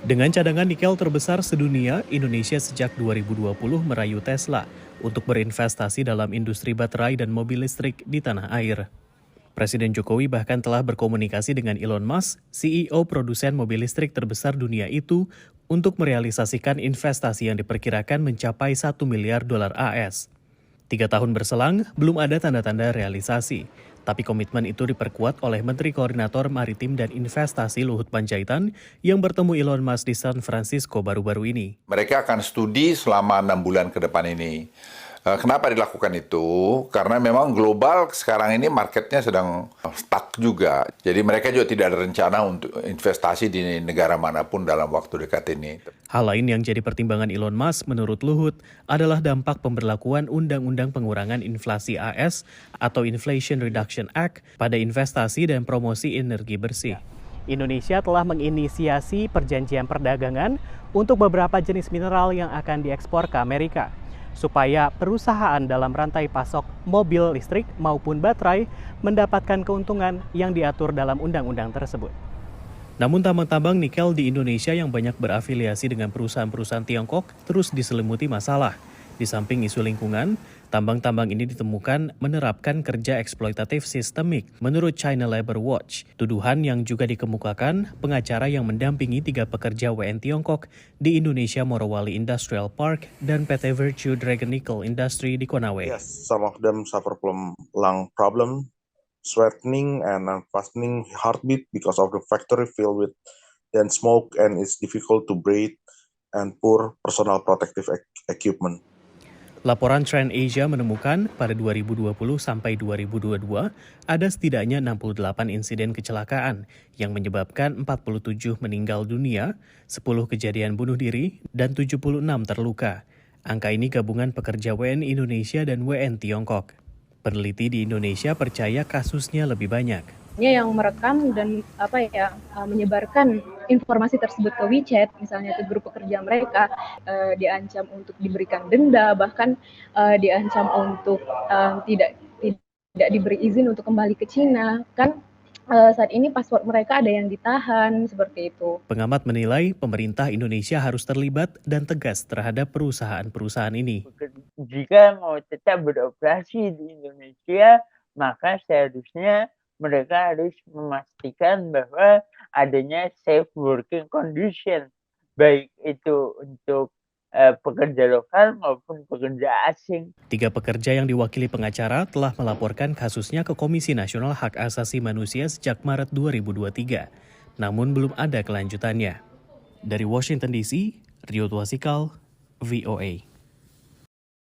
Dengan cadangan nikel terbesar sedunia, Indonesia sejak 2020 merayu Tesla untuk berinvestasi dalam industri baterai dan mobil listrik di tanah air. Presiden Jokowi bahkan telah berkomunikasi dengan Elon Musk, CEO produsen mobil listrik terbesar dunia itu, untuk merealisasikan investasi yang diperkirakan mencapai 1 miliar dolar AS. 3 tahun berselang, belum ada tanda-tanda realisasi. Tapi komitmen itu diperkuat oleh Menteri Koordinator Maritim dan Investasi Luhut Panjaitan yang bertemu Elon Musk di San Francisco baru-baru ini. Mereka akan studi selama 6 bulan ke depan ini. Kenapa dilakukan itu? Karena memang global sekarang ini marketnya sedang stuck juga. Jadi mereka juga tidak ada rencana untuk investasi di negara manapun dalam waktu dekat ini. Hal lain yang jadi pertimbangan Elon Musk menurut Luhut adalah dampak pemberlakuan Undang-Undang Pengurangan Inflasi AS atau Inflation Reduction Act pada investasi dan promosi energi bersih. Indonesia telah menginisiasi perjanjian perdagangan untuk beberapa jenis mineral yang akan diekspor ke Amerika, supaya perusahaan dalam rantai pasok mobil listrik maupun baterai mendapatkan keuntungan yang diatur dalam undang-undang tersebut. Namun tambang-tambang nikel di Indonesia yang banyak berafiliasi dengan perusahaan-perusahaan Tiongkok terus diselimuti masalah. Di samping isu lingkungan, tambang-tambang ini ditemukan menerapkan kerja eksploitatif sistemik menurut China Labor Watch. Tuduhan yang juga dikemukakan pengacara yang mendampingi 3 pekerja WN Tiongkok di Indonesia Morowali Industrial Park dan PT Virtue Dragon Nickel Industry di Konawe. Yes, some of them suffer from lung problem, sweating and unfastening heartbeat because of the factory filled with dense smoke and it's difficult to breathe and poor personal protective equipment. Laporan Trend Asia menemukan pada 2020 sampai 2022 ada setidaknya 68 insiden kecelakaan yang menyebabkan 47 meninggal dunia, 10 kejadian bunuh diri, dan 76 terluka. Angka ini gabungan pekerja WN Indonesia dan WN Tiongkok. Peneliti di Indonesia percaya kasusnya lebih banyak. Yang merekam dan menyebarkan informasi tersebut ke WeChat, misalnya ke grup pekerja mereka, diancam untuk diberikan denda, bahkan diancam untuk tidak diberi izin untuk kembali ke Cina. Kan saat ini password mereka ada yang ditahan, seperti itu. Pengamat menilai pemerintah Indonesia harus terlibat dan tegas terhadap perusahaan-perusahaan ini. Jika mau tetap beroperasi di Indonesia, maka seharusnya mereka harus memastikan bahwa adanya safe working condition, baik itu untuk pekerja lokal maupun pekerja asing. 3 pekerja yang diwakili pengacara telah melaporkan kasusnya ke Komisi Nasional Hak Asasi Manusia sejak Maret 2023, namun belum ada kelanjutannya. Dari Washington DC, Rio Twasikal, VOA.